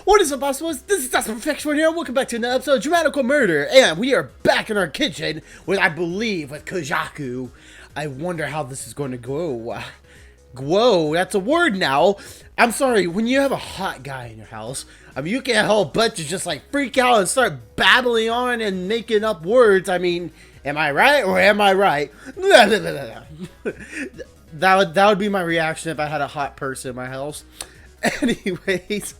What is up, Pastimes? This is Perfection here. Welcome back to another episode of DRAMAtical Murder, and we are back in our kitchen with, I believe, with Kojaku. I wonder how this is going to go. Whoa, that's a word now. I'm sorry, when you have a hot guy in your house, I mean, you can't help but to just like freak out and start babbling on and making up words. I mean, am I right or am I right? That would be my reaction if I had a hot person in my house. Anyways,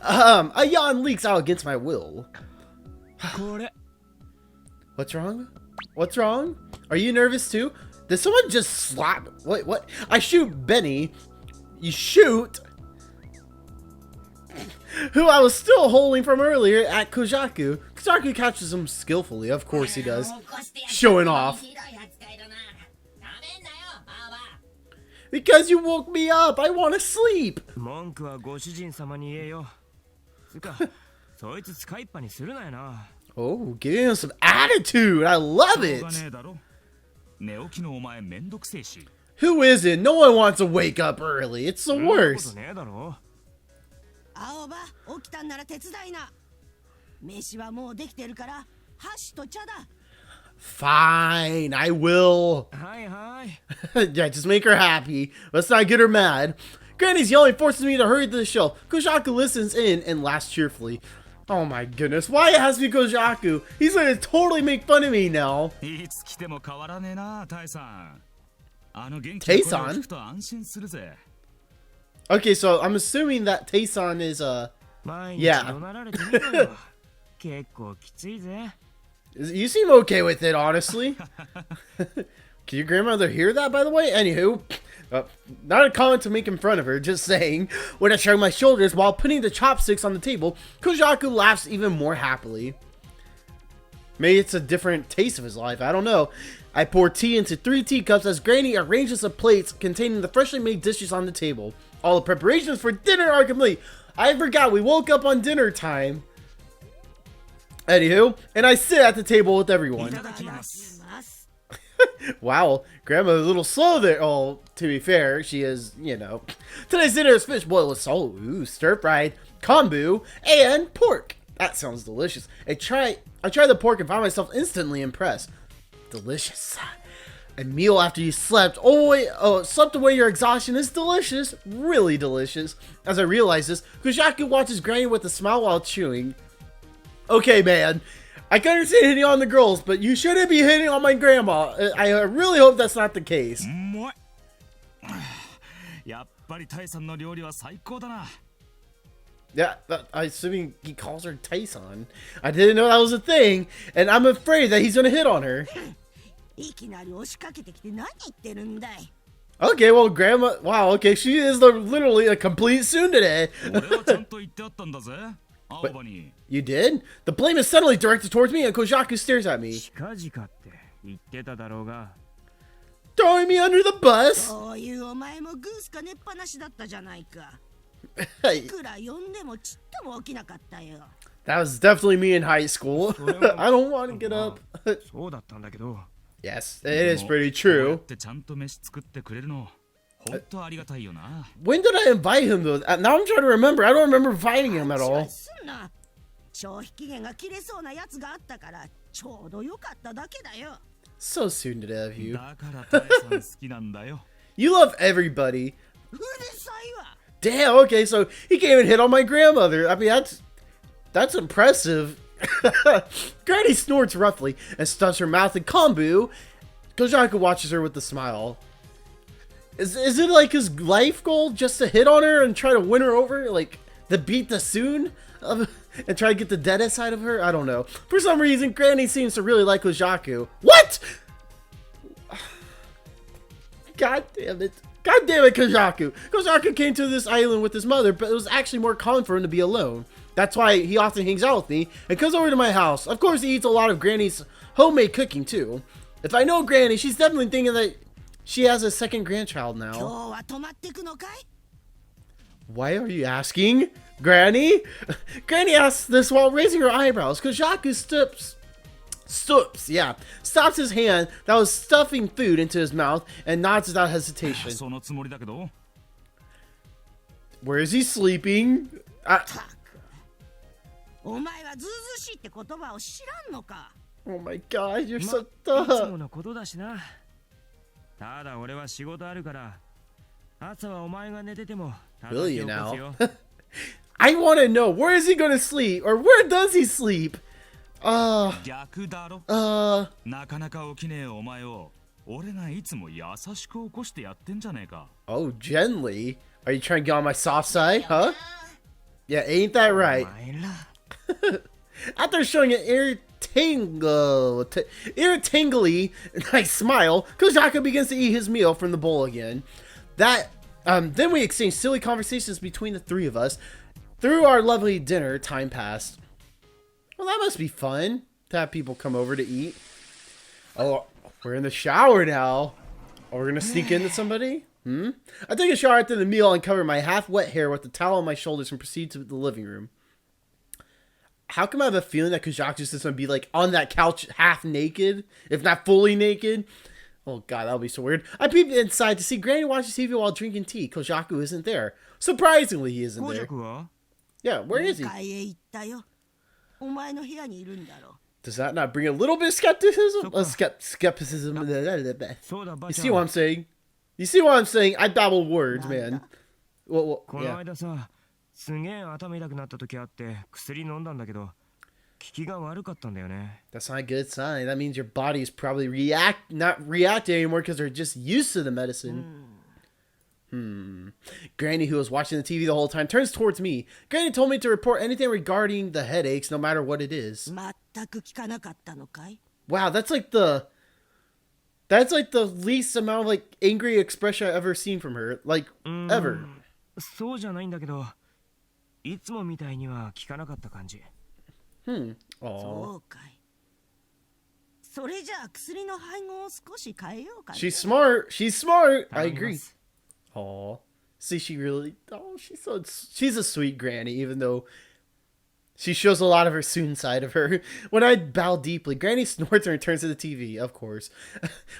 a yawn leaks out against my will. What's wrong? What's wrong? Are you nervous too? Did someone just slap? Wait, what? I shoot Benny. You shoot? Who I was still holding from earlier at Kojaku. Kojaku catches him skillfully. Of course he does. Showing off. Because you woke me up. I want to sleep. Oh, giving him some attitude. I love it. Who isn't? No one wants to wake up early. It's the worst. Aoba, 起きたんなら手伝いな。飯はもうできてるから、箸と茶だ。Fine, I will. Yeah, just make her happy. Let's not get her mad. Granny's yelling forces me to hurry to the shelf. Kojaku listens in and laughs cheerfully. Oh my goodness, why it has to be Kojaku? He's gonna totally make fun of me now. Tae-san? Okay, so I'm assuming that Tae-san is, yeah. You seem okay with it, honestly. Can your grandmother hear that, by the way? Anywho, not a comment to make in front of her, just saying. When I shrug my shoulders while putting the chopsticks on the table, Kojaku laughs even more happily. Maybe it's a different taste of his life, I don't know. I pour tea into 3 teacups as Granny arranges the plates containing the freshly made dishes on the table. All the preparations for dinner are complete. I forgot we woke up on dinner time. Anywho, and I sit at the table with everyone. Wow, Grandma's a little slow there. Oh, to be fair, she is, you know. Today's dinner is fish boiled with salt, stir-fried, kombu, and pork. That sounds delicious. I tried the pork and found myself instantly impressed. Delicious. A meal after you slept slept away your exhaustion is delicious. Really delicious. As I realize this, Kojaku watches Granny with a smile while chewing. Okay, man. I can understand hitting on the girls, but you shouldn't be hitting on my grandma. I really hope that's not the case. Yeah, I'm assuming he calls her Tae-san. I didn't know that was a thing, and I'm afraid that he's gonna hit on her. Okay, well, Grandma, wow, okay, she is literally a complete tsundere. Wait, you did? The blame is suddenly directed towards me, and Kojaku stares at me. Throwing me under the bus? That was definitely me in high school. I don't want to get up. Yes, it is pretty true. When did I invite him though? Now I'm trying to remember. I don't remember inviting him at all. So soon to have you. You love everybody. Damn, okay, so he can't even hit on my grandmother. I mean, that's impressive. Granny snorts roughly and stuffs her mouth in kombu. Kojaku watches her with a smile. Is it like his life goal just to hit on her and try to win her over? Like, to beat the soon? And try to get the dead side of her? I don't know. For some reason, Granny seems to really like Kojaku. What?! God damn it. God damn it, Kojaku. Kojaku came to this island with his mother, but it was actually more common for him to be alone. That's why he often hangs out with me and comes over to my house. Of course, he eats a lot of Granny's homemade cooking, too. If I know Granny, she's definitely thinking that she has a second grandchild now. Why are you asking? Granny? Granny asks this while raising her eyebrows. Kojaku stops his hand that was stuffing food into his mouth and nods without hesitation. Where is he sleeping? お前はずうずうしいって言葉を知らんのか。 Oh my god, you're so いつも dumb. のことだしな。ただ俺は仕事あるから、朝はお前が寝てても叩 Will き you 起こす now? よ。I want to know, where is he going to sleep? Or where does he sleep? 逆だろ。なかなか起きねえお前を俺がいつも優しく起こしてやってんじゃねえか。 Oh, gently? Are you trying to get on my soft side, huh? Yeah, ain't that right? お前ら After showing an irritingly nice smile, Kojaka begins to eat his meal from the bowl again. Then we exchange silly conversations between the three of us. Through our lovely dinner, time passed. Well, that must be fun to have people come over to eat. Oh, we're in the shower now. Oh, we're gonna sneak into somebody? I take a shower after the meal and cover my half-wet hair with the towel on my shoulders and proceed to the living room. How come I have a feeling that Kojaku's just gonna be like on that couch half naked, if not fully naked? Oh god, that'll be so weird. I peeped inside to see Granny watching TV while drinking tea. Kojaku isn't there. Surprisingly, he isn't there. 公爵は Yeah, where is he? 向かいへ行ったよ。お前の部屋にいるんだろう。 Does that not bring a little bit of skepticism? Skepticism. そうだ、ば You ちゃ see what I'm ん。 saying? You see what I'm saying? I babble words, man. Well, この yeah. 間さ、すげえ頭痛くなった時あって薬飲んだんだけど、効きが悪かったんだよね。 That's not a good sign. That means your body is probably not reacting anymore because they're just used to the medicine. Granny, who was watching the TV the whole time, turns towards me. Granny told me to report anything regarding the headaches, no matter what it is. 全く聞かなかったのかい。 Wow, that's like the least amount of like angry expression I've ever seen from her, like ever. そうじゃないんだけど、いつもみたいには効かなかった感じ。 Aw. そうかい。それじゃあ薬の配合を少し変えようかね。 She's smart. She's smart. I 頼み agree. ます Aw. See, she really. Oh, she's a sweet granny, even though she shows a lot of her soon side of her. When I bow deeply, Granny snorts and returns to the TV, of course.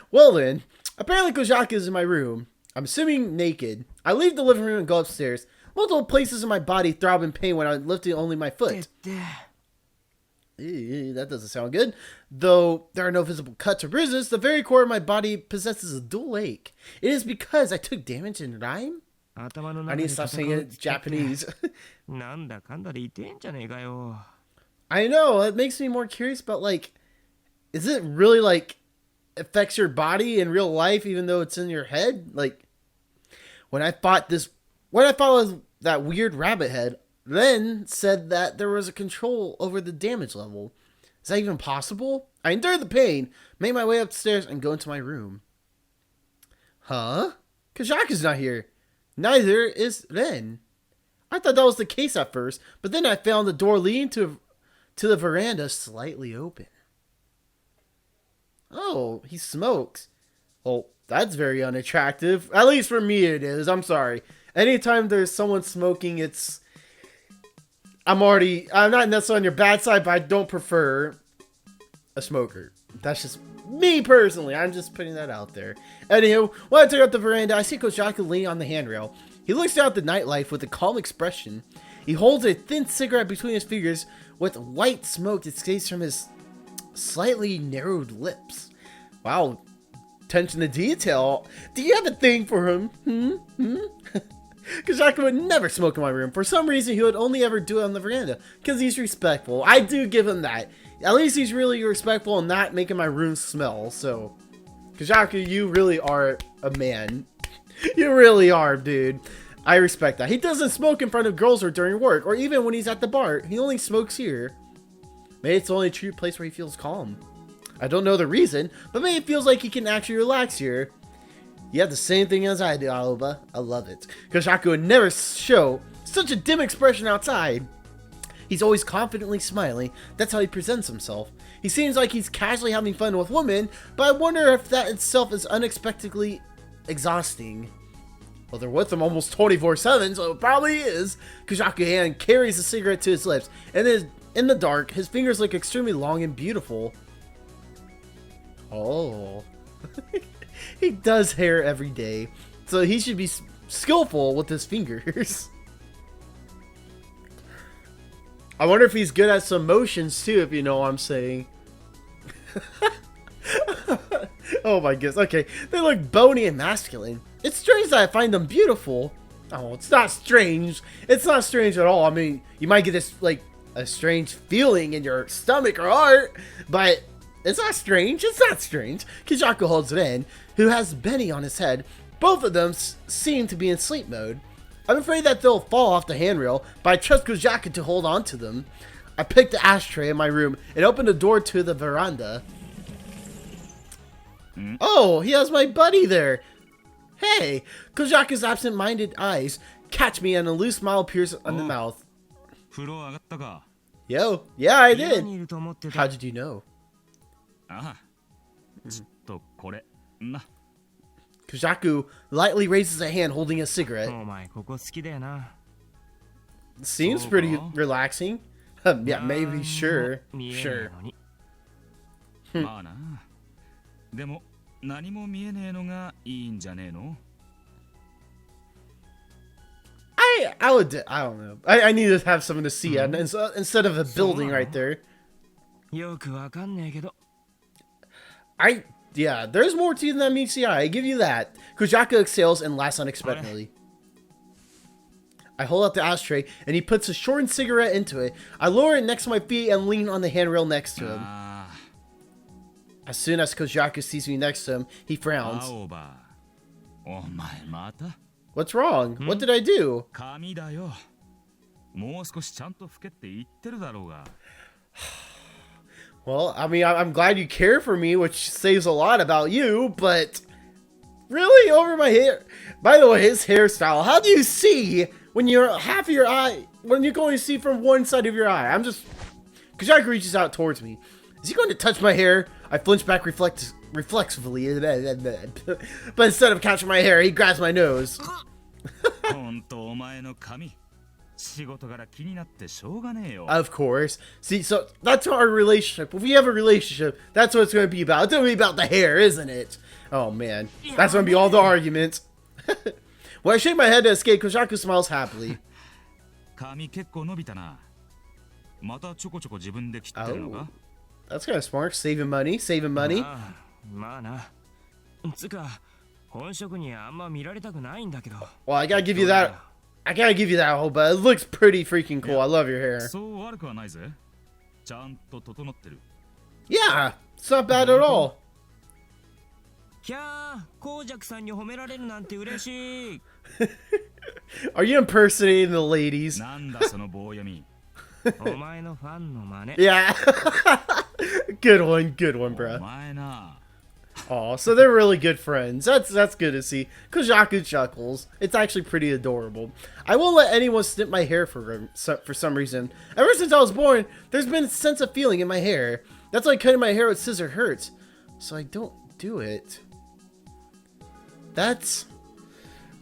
Well then, apparently Kojaka is in my room. I'm assuming naked. I leave the living room and go upstairs. Multiple places in my body throb in pain when I'm lifting only my foot. で Ew, that doesn't sound good. Though there are no visible cuts or bruises, the very core of my body possesses a dual ache. It is because I took damage in rhyme? 頭の I 中 need で to stop 戦 saying う it Japanese. なんだかんだで痛えんじゃねえかよ。 I know, it makes me more curious about, like, is it really, like, affects your body in real life even though it's in your head? Like, when I fought that weird rabbit head, then said that there was a control over the damage level. Is that even possible? I endured the pain, made my way upstairs, and go into my room. Huh? Kajaka's not here. Neither is Ren. I thought that was the case at first, but then I found the door leading to the veranda slightly open. Oh, he smokes. Well, that's very unattractive. At least for me it is. I'm sorry. Anytime there's someone smoking, I'm not necessarily on your bad side, but I don't prefer a smoker. That's just me personally. I'm just putting that out there. Anywho, when I took out the veranda, I see Kojaka leaning on the handrail. He looks down at the nightlife with a calm expression. He holds a thin cigarette between his fingers with white smoke that escapes from his slightly narrowed lips. Wow, attention to detail. Do you have a thing for him? Kojaka would never smoke in my room. For some reason, he would only ever do it on the veranda. Because he's respectful. I do give him that. At least he's really respectful and not making my room smell. So, Kojaka, you really are a man. You really are, dude. I respect that. He doesn't smoke in front of girls or during work. Or even when he's at the bar. He only smokes here. Maybe it's the only true place where he feels calm. I don't know the reason. But maybe it feels like he can actually relax here. You have the same thing as I do, Aoba. I love it. Kojaka would never show such a dim expression outside. He's always confidently smiling. That's how he presents himself. He seems like he's casually having fun with women, but I wonder if that itself is unexpectedly exhausting. Well, they're with him almost 24/7, so it probably is. Kojaka's hand carries the cigarette to his lips, and then in the dark, his fingers look extremely long and beautiful. Oh. He does hair every day, so he should be skillful with his fingers. I wonder if he's good at some motions too, if you know what I'm saying. Oh my goodness. Okay, they look bony and masculine. It's strange that I find them beautiful. Oh, it's not strange. It's not strange at all. I mean, you might get this, like, a strange feeling in your stomach or heart, but it's not strange. It's not strange. Kojaku holds it in, who has Benny on his head. Both of them seem to be in sleep mode. I'm afraid that they'll fall off the handrail, but I trust Kojaku to hold on to them. I picked the ashtray in my room and opened the door to the veranda. Oh, he has my buddy there. Hey, Kojaku's absent-minded eyes catch me and a loose smile appears on the mouth. Yo, yeah, I did. How did you know? Kojaku lightly raises a hand holding a cigarette. Seems pretty relaxing. Yeah, maybe, sure. Sure. I don't know. I need to have something to see instead of a building right there. Yeah, there's more to you than meets the eye. I give you that. Kojaku exhales and laughs unexpectedly. I hold out the ashtray and he puts a shortened cigarette into it. I lower it next to my feet and lean on the handrail next to him. As soon as Kojaku sees me next to him, he frowns. What's wrong? What did I do? Well, I mean, I'm glad you care for me, which says a lot about you, but really over my hair. By the way, his hairstyle. How do you see when you're half of your eye, when you can only see from one side of your eye? I'm just... Kojaku reaches out towards me. Is he going to touch my hair? I flinch back reflexively, but instead of catching my hair, he grabs my nose. Of course. See, so that's our relationship. If we have a relationship, that's what it's going to be about. It's going to be about the hair, isn't it? Oh, man. That's going to be all the arguments. When I shake my head to escape, Kojaku smiles happily. Oh. That's kind of smart. Saving money. Saving money. Well, I gotta give you that. I gotta give you that, Aoba. It looks pretty freaking cool. I love your hair. Yeah, it's not bad at all. Are you impersonating the ladies? Yeah. Good one, bro. Oh, so they're really good friends. That's good to see. Kojaku chuckles. It's actually pretty adorable. I won't let anyone snip my hair for some reason. Ever since I was born, there's been a sense of feeling in my hair. That's why cutting my hair with scissors hurts. So I don't do it. That's...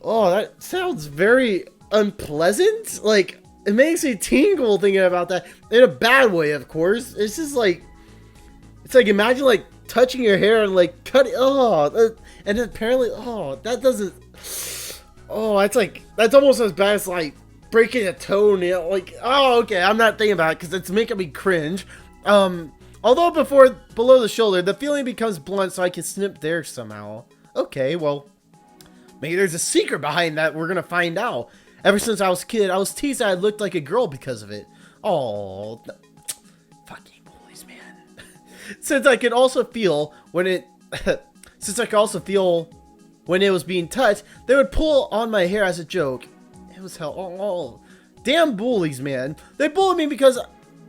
Oh, that sounds very unpleasant. Like, it makes me tingle thinking about that. In a bad way, of course. It's just like... It's like, imagine, like, touching your hair and, like, cutting... Oh, and apparently... Oh, that doesn't... Oh, that's like... That's almost as bad as, like, breaking a toenail. Like, oh, okay, I'm not thinking about it because it's making me cringe. Although below the shoulder, the feeling becomes blunt so I can snip there somehow. Okay, well... Maybe there's a secret behind that we're gonna find out. Ever since I was a kid, I was teased that I looked like a girl because of it. Oh, fucking bullies, man. Since I could also feel when it was being touched, they would pull on my hair as a joke. It was hell. Oh, damn bullies, man. They bullied me because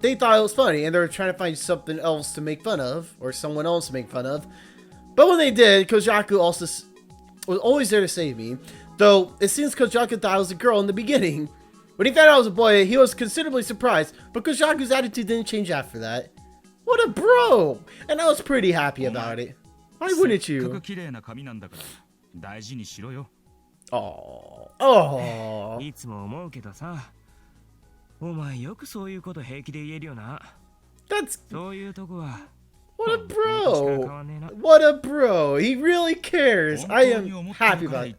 they thought it was funny and they were trying to find something else to make fun of or someone else to make fun of. But when they did, Kojaku also was always there to save me. Though, it seems Kojaku thought I was a girl in the beginning. When he found out I was a boy, he was considerably surprised, but Kojaku's attitude didn't change after that. What a bro! And I was pretty happy about it. Why wouldn't you? Oh. Oh. That's... What a bro! What a bro! He really cares! I am happy about it.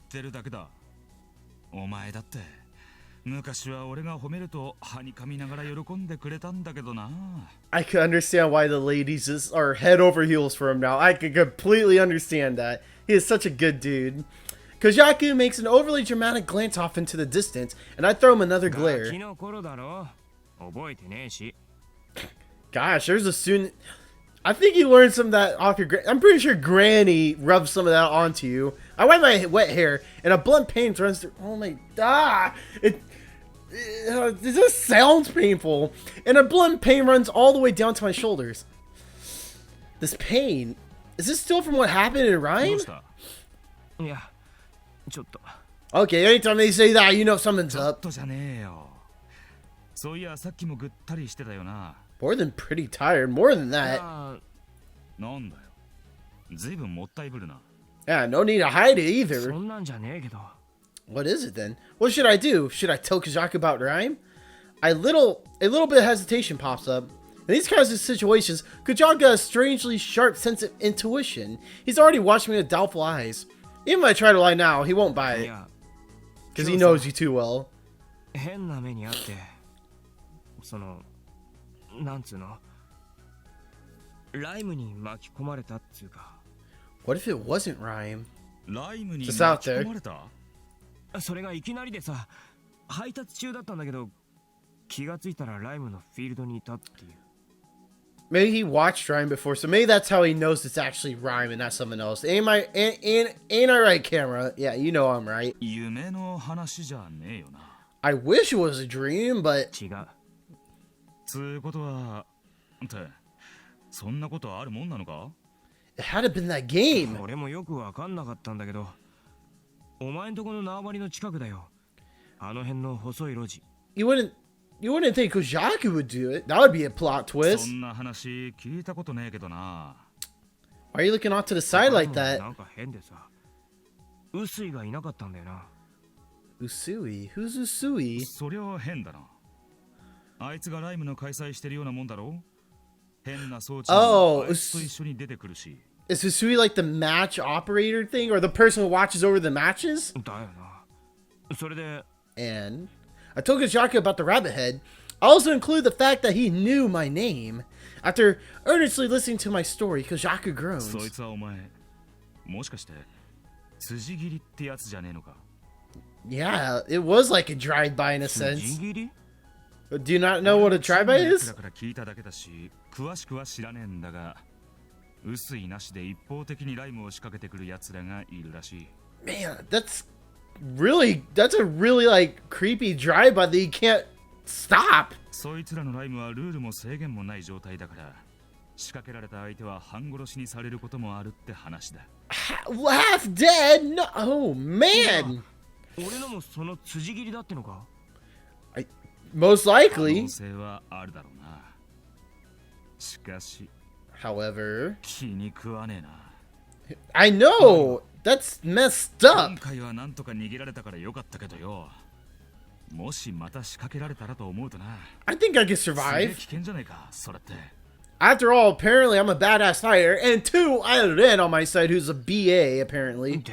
昔は俺が褒めるとはにかみながら喜んでくれたんだけどな。I could understand why the ladies just are head over heels for him now. I could completely understand that. He is such a good dude. Kojaku makes an overly dramatic glance off into the distance, and I throw him another glare. Gosh, there's a soon. I think you learned some of that off your. I'm pretty sure Granny rubbed some of that onto you. I wipe my wet hair, and a blunt pain runs through. Oh my god! It just sounds painful, and a blunt pain runs all the way down to my shoulders. This pain, is this still from what happened in Rhyme? Yeah. Okay, anytime they say that, you know something's up. More than pretty tired, more than that. Yeah, no need to hide it either. What is it then? What should I do? Should I tell Kojaku about Rhyme? A little bit of hesitation pops up. In these kinds of situations, Kojaku has a strangely sharp sense of intuition. He's already watching me with doubtful eyes. Even if I try to lie now, he won't buy it. Because he knows you too well. What if it wasn't Rhyme? Just out there. Maybe he watched Rhyme before, so maybe that's how he knows it's actually Rhyme and not someone else. Ain't I right, camera? Yeah, you know I'm right. I wish it was a dream, but... It had to been that game. You wouldn't think Kojaku would do it. That would be a plot twist. Why are you looking off to the side like that? Usui? Who's Usui? Oh, is Usui like the match operator thing? Or the person who watches over the matches? And I told Kojaku about the rabbit head. I also include the fact that he knew my name. After earnestly listening to my story, Kojaku groans. Yeah, it was like a drive-by in a sense. Do you not know what a drive-by is? Man, that's a really like creepy drive-by that you can't stop. Half dead? No, oh man. Most likely. However, I know that's messed up. I think I can survive. After all, apparently I'm a badass fighter, and two, I had Ren on my side who's a BA, apparently.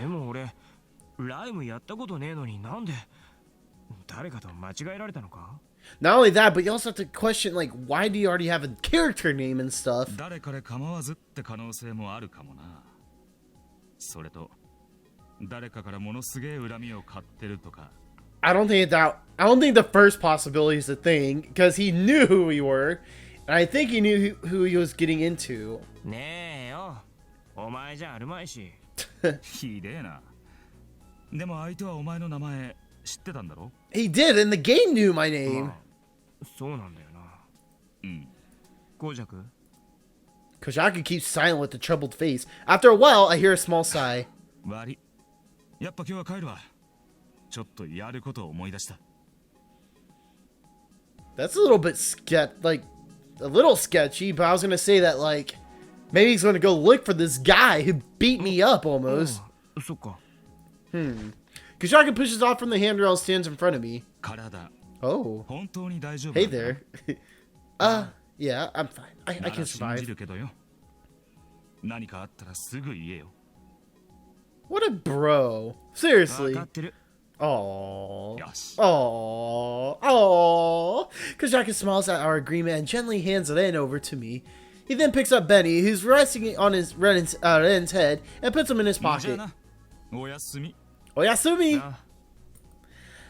Not only that, but you also have to question, like, why do you already have a character name and stuff? I don't think the first possibility is a thing, because he knew who we were, and I think he knew who he was getting into. He did, and the game knew my name. Kojaku keeps silent with a troubled face. After a while, I hear a small sigh. That's a little bit sketchy, but I was gonna say that, like, maybe he's gonna go look for this guy who beat me up almost. Kojaku pushes off from the handrail and stands in front of me. Oh. Hey there. Yeah, I'm fine. I can survive. What a bro. Seriously. Aww. Yes. Aww. Aww. Kojaki smiles at our agreement and gently hands Ren over to me. He then picks up Benny, who's resting on his Ren's head, and puts him in his pocket. Oyasumi. Oyasumi!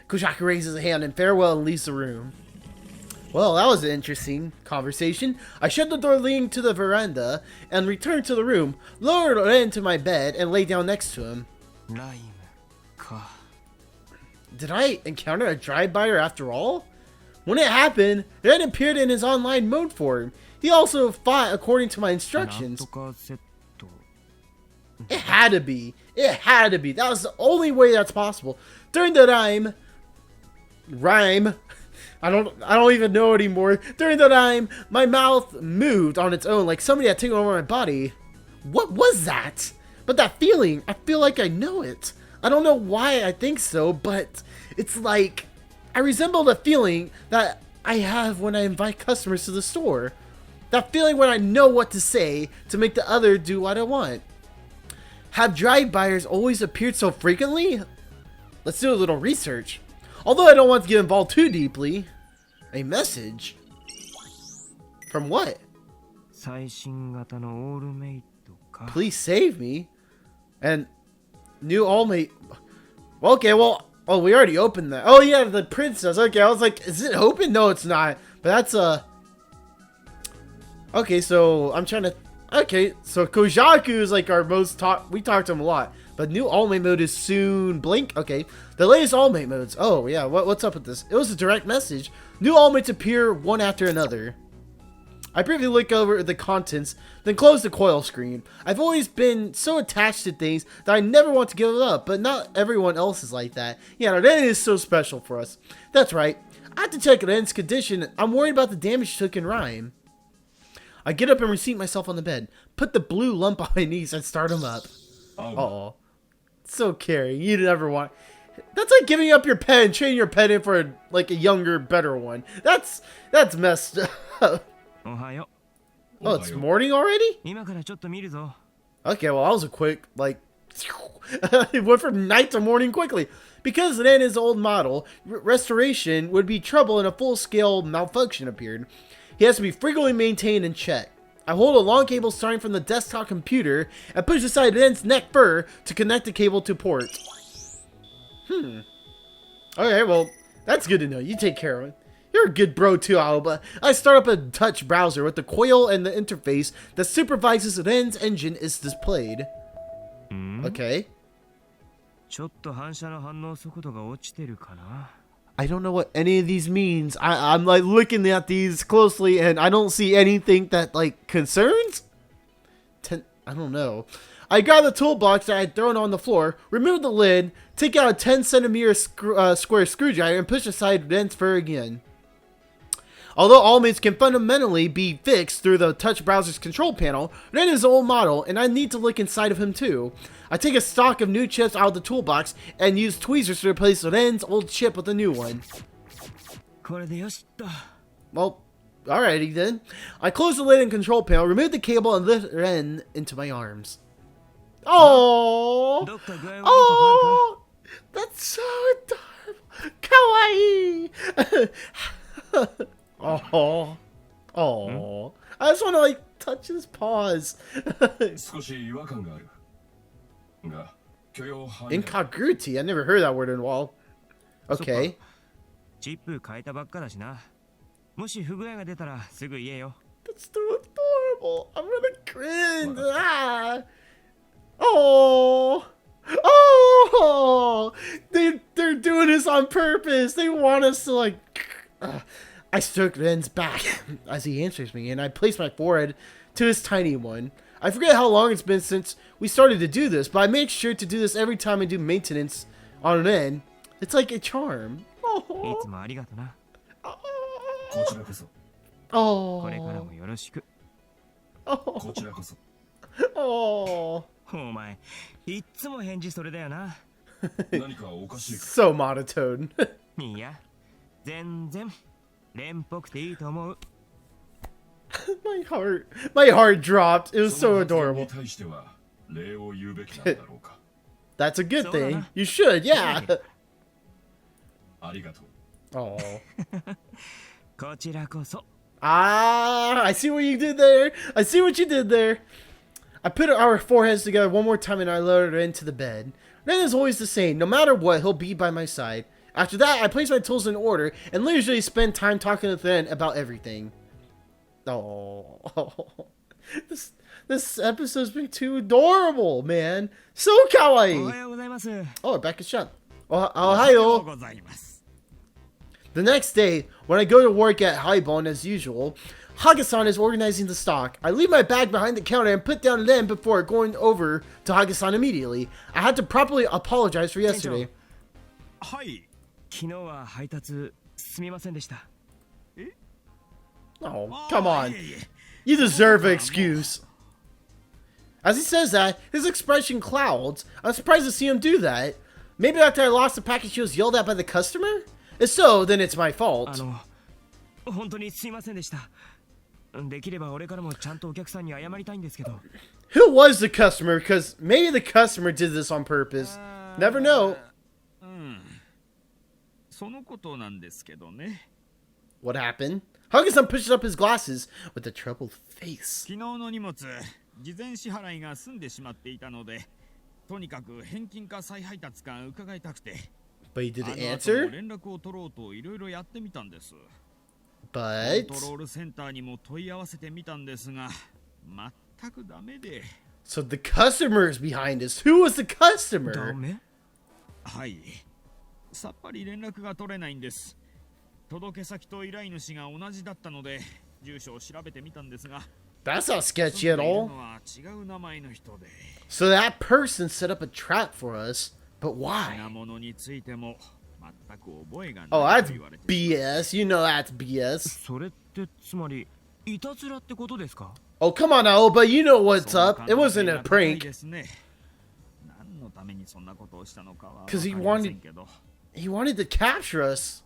Kojaki raises a hand in farewell and leaves the room. Well, that was an interesting conversation. I shut the door leading to the veranda and returned to the room, lowered Ren to my bed, and lay down next to him. Did I encounter a drive-byer after all? When it happened, Ren appeared in his online mode form. He also fought according to my instructions. It had to be. It had to be. That was the only way that's possible. During the rhyme. I don't even know anymore. During the rhyme, my mouth moved on its own like somebody had taken over my body. What was that? But that feeling, I feel like I know it. I don't know why I think so, but it's like I resemble the feeling that I have when I invite customers to the store. That feeling when I know what to say to make the other do what I want. Have drive-buyers always appeared so frequently? Let's do a little research. Although I don't want to get involved too deeply. A message? From what? Please save me. And new all-mate. Okay, well, oh, we already opened that. Oh yeah, the princess. Okay, I was like, is it open? No, it's not. But that's okay, so I'm trying to. Okay, so Kojaku is like our most we talked to him a lot. But new all-mate mode is soon. Blink. Okay, the latest all-mate modes. Oh yeah, what's up with this? It was a direct message. New all-mates appear one after another. I briefly look over the contents, then close the coil screen. I've always been so attached to things that I never want to give it up, but not everyone else is like that. Yeah, Ren is so special for us. That's right. I have to check Ren's condition. I'm worried about the damage she took in Rhyme. I get up and reseat myself on the bed, put the blue lump on my knees, and start him up. Oh, so caring. You never want. That's like giving up your pet and trading your pet in for like a younger, better one. That's messed up. Oh, it's morning already? Okay, well, that was a quick, like, it went from night to morning quickly. Because Ren is old model, restoration would be trouble and a full-scale malfunction appeared. He has to be frequently maintained and checked. I hold a long cable starting from the desktop computer and push aside Ren's neck fur to connect the cable to port. Okay, well, that's good to know. You take care of it. You're a good bro too, Aoba. I start up a touch browser with the coil and the interface that supervises Ren's engine is displayed. Okay. I don't know what any of these means. I'm like looking at these closely and I don't see anything that like concerns? I don't know. I grab the toolbox that I had thrown on the floor, remove the lid, take out a 10 centimeter square screwdriver and push aside Ren's fur again. Although all mates can fundamentally be fixed through the touch browser's control panel, Ren is an old model and I need to look inside of him too. I take a stock of new chips out of the toolbox and use tweezers to replace Ren's old chip with a new one. Well, alrighty then. I close the lid and control panel, remove the cable and lift Ren into my arms. Oh, oh, that's so adorable. Kawaii. Oh, oh! I just want to like touch his paws. Incongruity. I never heard that word in a while. Okay. That's so adorable. I'm gonna cringe. Ah. Oh. Oh. They're doing this on purpose. They want us to like. I stroke Ren's back as he answers me, and I place my forehead to his tiny one. I forget how long it's been since we started to do this, but I make sure to do this every time I do maintenance on Ren. It's like a charm. Oh. Oh. Oh. So monotone. My heart dropped. It was so adorable. That's a good thing. You should, yeah. ありがとう。 Oh. こちらこそ。 Ah, I see what you did there. I see what you did there. I put our foreheads together one more time and I lowered her into the bed. Ren is always the same. No matter what, he'll be by my side. After that, I place my tools in order and leisurely spend time talking to Ren about everything. Oh, this episode's been too adorable, man. So おは kawaii. ようございます。 Oh, back is shut. Oh, Ohio. ございます。 The next day, when I go to work at Highbone as usual, Haga-san is organizing the stock. I leave my bag behind the counter and put down Len before going over to Haga-san immediately. I had to properly apologize for yesterday. はい。 昨日は配達すみませんでした。 Oh, come on. You deserve an excuse. As he says that, his expression clouds. I'm surprised to see him do that. Maybe after I lost the package, he was yelled at by the customer? If so, then it's my fault. 本当にすいませんでした。できれば俺からもちゃんとお客さんに謝りたいんですけど。 Who was the customer? Because maybe the customer did this on purpose. Never know. そのことなんですけどね。 What happened? Haga-san pushes up his glasses with a troubled face. 昨日の荷物、事前支払いが済んでしまっていたので、とにかく返金か再配達か伺いたくて。 But he didn't あの後 answer? 連絡を取ろうといろいろやってみたんです。 But... コントロールセンターにも問い合わせてみたんですが、全くダメで。 So the customer is behind this. Who was the customer? ダメ？はい。さっぱり連絡が取れないんです。届け先と依頼主が同じだったので、住所を調べてみたんですが、 That's not sketchy at 住んでいる all. のは違う名前の人で。 So that person set up a trap for us. But 品 why? 物についても全く覚えが Oh, ない that's と言われて。 BS. You know that's BS. それってつまりいたずらってことですか？ Oh, come on, Aoba. You know what's その up. It 可能 wasn't 性 a が高い prank. ですね。何のためにそんなことをしたのかはわか 'Cause he りません wanted- けど。 He wanted to capture us.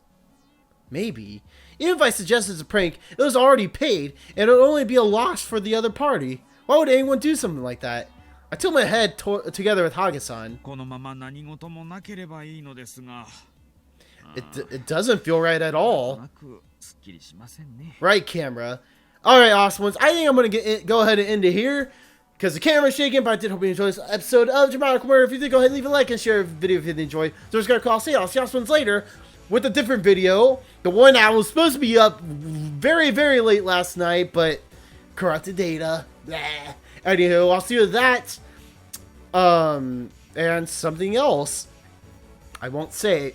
Maybe. Even if I suggest it's a prank, it was already paid, and it would only be a loss for the other party. Why would anyone do something like that? I tilt my head together with Haga-san. このまま何事もなければいいのですが、 It doesn't feel right at all. なくすっきりしませんね。 Right, camera. Alright, awesome ones. I think I'm going to go ahead and end it here. Because the camera's shaking, but I did hope you enjoyed this episode of DRAMAtical Murder. If you did, go ahead and leave a like and share the video if you did enjoy. So it's going to call. See y'all ones later with a different video. The one that was supposed to be up very, very late last night, but corrupted data. Blah. Anywho, I'll see you with that. And something else. I won't say,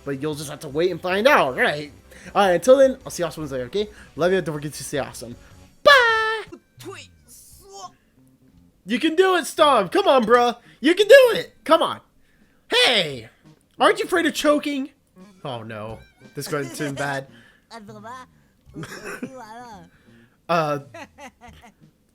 but you'll just have to wait and find out, right? Alright, until then, I'll see y'all ones later, okay? Love you, don't forget to stay awesome. Bye! You can do it, Storm! Come on, bruh! You can do it! Come on! Hey! Aren't you afraid of choking? Oh no. This is going to turn bad.